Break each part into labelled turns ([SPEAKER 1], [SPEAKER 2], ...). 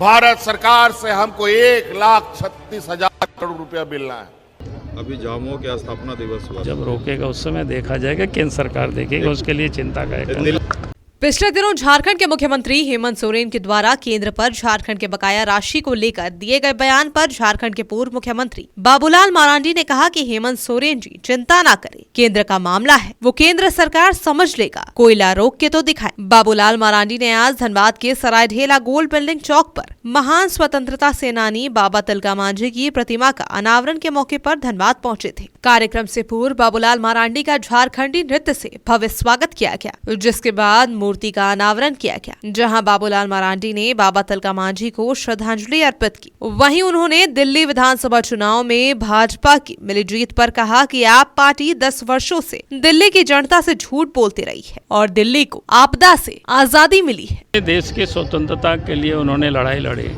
[SPEAKER 1] भारत सरकार से हमको 1,36,000 करोड़ रुपया मिलना है।
[SPEAKER 2] अभी झामुमो के स्थापना दिवस हुआ,
[SPEAKER 3] जब रोकेगा उस समय देखा जाएगा, केंद्र सरकार देखेगी, उसके लिए चिंता का।
[SPEAKER 4] पिछले दिनों झारखंड के मुख्यमंत्री हेमंत सोरेन के द्वारा केंद्र पर झारखंड के बकाया राशि को लेकर दिए गए बयान पर झारखंड के पूर्व मुख्यमंत्री बाबूलाल मरांडी ने कहा कि हेमंत सोरेन जी चिंता ना करें, केंद्र का मामला है, वो केंद्र सरकार समझ लेगा, कोयला रोक के तो दिखाए। बाबूलाल मरांडी ने आज धनबाद के सरायढेला गोल्ड बिल्डिंग चौक पर महान स्वतंत्रता सेनानी बाबा तिलका मांझी की प्रतिमा का अनावरण के मौके पर धनबाद पहुंचे थे। कार्यक्रम से पूर्व बाबूलाल मरांडी का झारखंडी नृत्य से भव्य स्वागत किया गया, जिसके बाद मूर्ति का अनावरण किया गया, जहां बाबूलाल मरांडी ने बाबा तिलका मांझी को श्रद्धांजलि अर्पित की। वहीं उन्होंने दिल्ली विधानसभा चुनाव में भाजपा की मिली जीत पर कहा कि आप पार्टी 10 वर्षों से दिल्ली की जनता से झूठ बोलती रही है और दिल्ली को आपदा से आजादी मिली है।
[SPEAKER 3] देश की स्वतंत्रता के लिए उन्होंने लड़ाई लड़ी।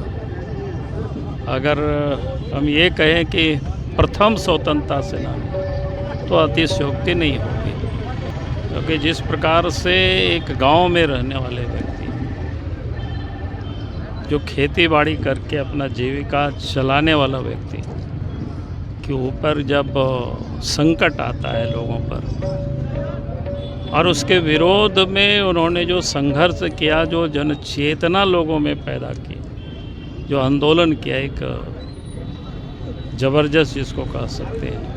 [SPEAKER 3] अगर हम ये कहें कि प्रथम स्वतंत्रता सेनानी, तो अतिशयोक्ति नहीं होगी, क्योंकि जिस प्रकार से एक गांव में रहने वाले व्यक्ति जो खेती बाड़ी करके अपना जीविका चलाने वाला व्यक्ति के ऊपर जब संकट आता है लोगों पर, और उसके विरोध में उन्होंने जो संघर्ष किया, जो जन चेतना लोगों में पैदा की, जो आंदोलन किया, एक जबरदस्त जिसको कह सकते हैं,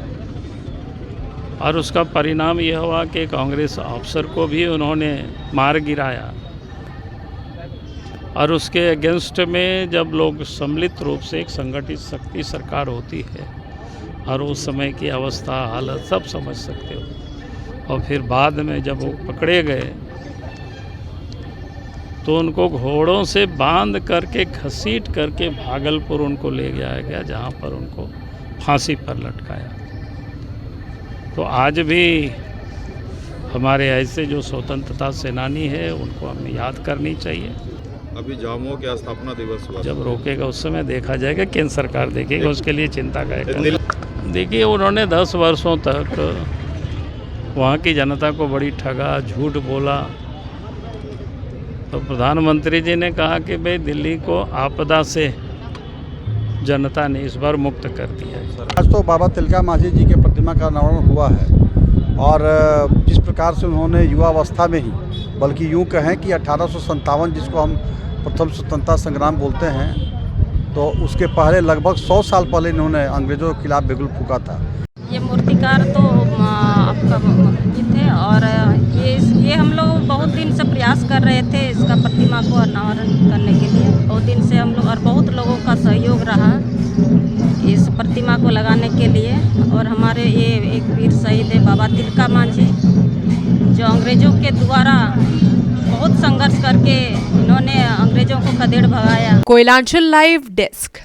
[SPEAKER 3] और उसका परिणाम यह हुआ कि कांग्रेस अफसर को भी उन्होंने मार गिराया। और उसके अगेंस्ट में जब लोग सम्मिलित रूप से एक संगठित शक्ति सरकार होती है, और उस समय की अवस्था हालत सब समझ सकते हो। और फिर बाद में जब वो पकड़े गए तो उनको घोड़ों से बांध करके घसीट करके भागलपुर उनको ले जाया गया, जहाँ पर उनको फांसी पर लटकाया। तो आज भी हमारे ऐसे जो स्वतंत्रता सेनानी है उनको हमें याद करनी चाहिए।
[SPEAKER 2] अभी झामुमो के स्थापना दिवस हुआ,
[SPEAKER 3] जब रोकेगा उस समय देखा जाएगा, केंद्र सरकार देखेगी, उसके लिए चिंता का। देखिए, उन्होंने 10 वर्षों तक वहाँ की जनता को बड़ी ठगा, झूठ बोला। तो प्रधानमंत्री जी ने कहा कि भाई दिल्ली को आपदा से जनता ने इस बार मुक्त कर दिया है।
[SPEAKER 5] आज तो बाबा तिलका मांझी जी के प्रतिमा का अनावरण हुआ है, और जिस प्रकार से उन्होंने युवावस्था में ही, बल्कि यूँ कहें कि 1857 जिसको हम प्रथम स्वतंत्रता संग्राम बोलते हैं, तो उसके पहले लगभग 100 साल पहले इन्होंने अंग्रेजों के खिलाफ बिगुल फूका था।
[SPEAKER 6] ये मूर्तिकार तो आपका ये थे, और ये हम लोग बहुत दिन से प्रयास कर रहे थे इसका प्रतिमा को अनावरण करने के लिए। बहुत दिन से हम लोग और बहुत लोगों का सहयोग रहा इस प्रतिमा को लगाने के लिए। और हमारे ये एक वीर शहीद है बाबा तिलका मांझी, जो अंग्रेजों के द्वारा बहुत संघर्ष करके इन्होंने अंग्रेजों को खदेड़ भगाया।
[SPEAKER 4] Koylanchal live desk.